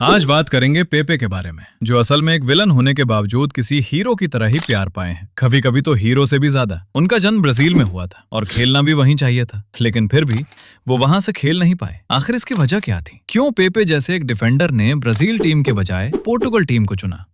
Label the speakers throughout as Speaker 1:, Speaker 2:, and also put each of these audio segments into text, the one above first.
Speaker 1: आज बात करेंगे पेपे के बारे में, जो असल में एक विलन होने के बावजूद किसी हीरो की तरह ही प्यार पाए हैं, कभी कभी तो हीरो से भी ज्यादा। उनका जन्म ब्राजील में हुआ था और खेलना भी वहीं चाहिए था, लेकिन फिर भी वो वहां से खेल नहीं पाए। आखिर इसकी वजह क्या थी? क्यों पेपे जैसे एक डिफेंडर ने ब्राजील टीम के बजाय पोर्टुगल टीम को चुना?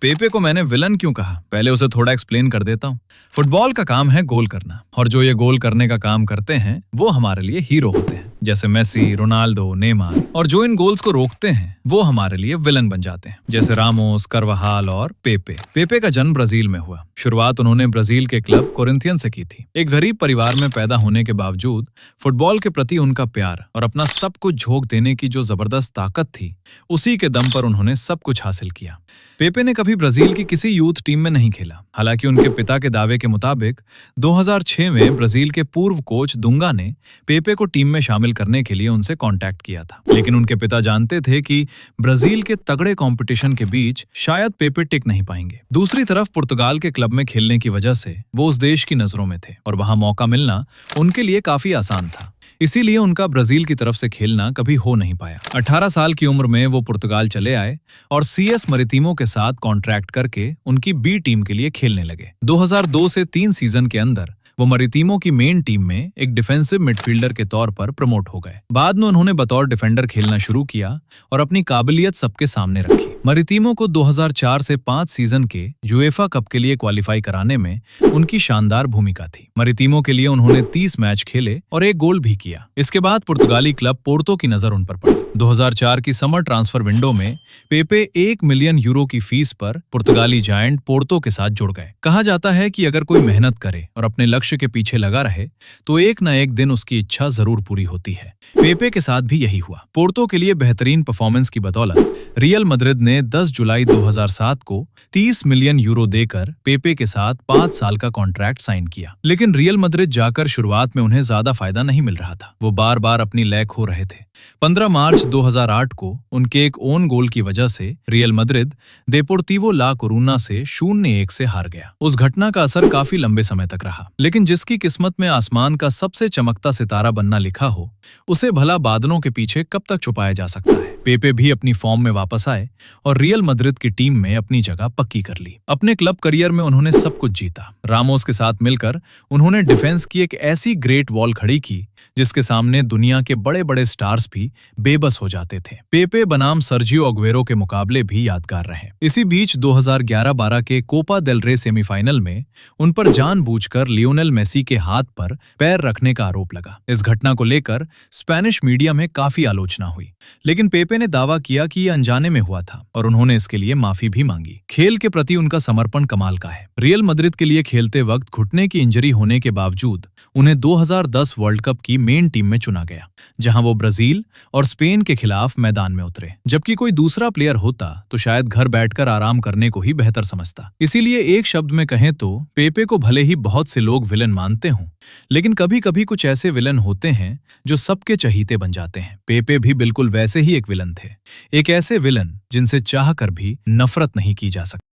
Speaker 1: पेपे को मैंने विलन क्यों कहा, पहले उसे थोड़ा एक्सप्लेन कर देता हूँ। फुटबॉल का काम है गोल करना, और जो ये गोल करने का काम करते हैं वो हमारे लिए हीरो होते हैं, जैसे मेसी, रोनाल्डो, नेमार। और जो इन गोल्स को रोकते हैं वो हमारे लिए विलन बन जाते हैं, जैसे रामोस, कार्वाहाल और पेपे। पेपे का जन्म ब्राजील में हुआ। शुरुआत उन्होंने ब्राजील के क्लब कोरिंथियन से की थी। एक गरीब परिवार में पैदा होने के बावजूद फुटबॉल के प्रति उनका प्यार और अपना सब कुछ झोंक देने की जो जबरदस्त ताकत थी, उसी के दम पर उन्होंने सब कुछ हासिल किया। पेपे ने कभी ब्राजील की किसी यूथ टीम में नहीं खेला। हालांकि उनके पिता के दावे के मुताबिक 2006 में ब्राजील के पूर्व कोच दुंगा ने पेपे को टीम में शामिल करने के लिए उनसे कांटेक्ट किया था, लेकिन उनके पिता जानते थे कि ब्राजील के तगड़े कंपटीशन के बीच शायद पेपे टिक नहीं पाएंगे। दूसरी तरफ पुर्तगाल के क्लब में खेलने की वजह से वो उस देश की नजरों में थे और वहां मौका मिलना उनके लिए काफी आसान था। इसीलिए उनका ब्राजील की तरफ से खेलना कभी हो नहीं पाया। 18 साल की उम्र में वो पुर्तगाल चले आए और सीएस मरितीमो के साथ कॉन्ट्रैक्ट करके उनकी बी टीम के लिए खेलने लगे। 2002 से 3 सीजन के अंदर वो मरितीमो की मेन टीम में एक डिफेंसिव मिडफील्डर के तौर पर प्रमोट हो गए। बाद में उन्होंने बतौर डिफेंडर खेलना शुरू किया और अपनी काबिलियत सबके सामने रखी। मरितीमो को 2004 से 5 सीजन के यूएफा कप के लिए क्वालिफाई कराने में उनकी शानदार भूमिका थी। मरितीमो के लिए उन्होंने 30 मैच खेले और एक गोल भी किया। इसके बाद पुर्तगाली क्लब पोर्तो की नजर उन पर पड़ी। 2004 की समर ट्रांसफर विंडो में पेपे 1 मिलियन यूरो की फीस पर पुर्तगाली जायंट पोर्तो के साथ जुड़ गए। कहा जाता है कि अगर कोई मेहनत करे और अपने लक्ष्य के पीछे लगा रहे तो एक न एक दिन उसकी इच्छा जरूर पूरी होती है। पेपे के साथ भी यही हुआ। पोर्तो के लिए बेहतरीन परफॉर्मेंस की बदौलत रियल मद्रिद ने 10 जुलाई 2007 को 30 मिलियन यूरो देकर पेपे के साथ 5 साल का कॉन्ट्रैक्ट साइन किया। लेकिन रियल मद्रिद जाकर शुरुआत में उन्हें ज्यादा फायदा नहीं मिल रहा था। वो बार बार अपनी लय खो रहे थे। 15 मार्च 2008 को उनके एक ओन गोल की वजह से रियल मद्रिद देपोर्तिवो ला कोरूना से 0-1 से हार गया। उस घटना का असर काफी लंबे समय तक रहा, लेकिन जिसकी किस्मत में आसमान का सबसे चमकता सितारा बनना लिखा हो, उसे भला बादलों के पीछे कब तक छुपाया जा सकता है। पेपे भी अपनी फॉर्म में वापस आए और रियल मद्रिद की टीम में अपनी जगह पक्की कर ली। अपने क्लब करियर में उन्होंने सब कुछ जीता। रामोस के साथ मिलकर उन्होंने डिफेंस की एक ऐसी ग्रेट वॉल खड़ी की जिसके सामने दुनिया के बड़े बड़े स्टार्स भी बेबस हो जाते थे। पेपे बनाम सर्जियो अग्वेरो के मुकाबले भी यादगार रहे। इसी बीच 2011-12 के कोपा देल रे सेमीफाइनल में उन पर जानबूझकर लियोनेल मेसी के हाथ पर पैर रखने का आरोप लगा। इस घटना को लेकर स्पेनिश मीडिया में काफी आलोचना हुई, लेकिन पेपे ने दावा किया कि यह अनजाने में हुआ था और उन्होंने इसके लिए माफी भी मांगी। खेल के प्रति उनका समर्पण कमाल का है। रियल मद्रिद के लिए खेलते वक्त घुटने की इंजरी होने के बावजूद उन्हें 2010 वर्ल्ड कप की मेन टीम में चुना गया, जहां वो ब्राजील और स्पेन के खिलाफ मैदान में उतरे। जबकि कोई दूसरा प्लेयर होता तो शायद घर बैठकर आराम करने को ही बेहतर समझता। इसीलिए एक शब्द में कहें तो पेपे को भले ही बहुत से लोग विलन मानते हों, लेकिन कभी कभी कुछ ऐसे विलन होते हैं जो सबके चहीते बन जाते हैं। पेपे भी बिल्कुल वैसे ही एक विलन थे, एक ऐसे विलन जिनसे चाह कर भी नफरत नहीं की जा सकती।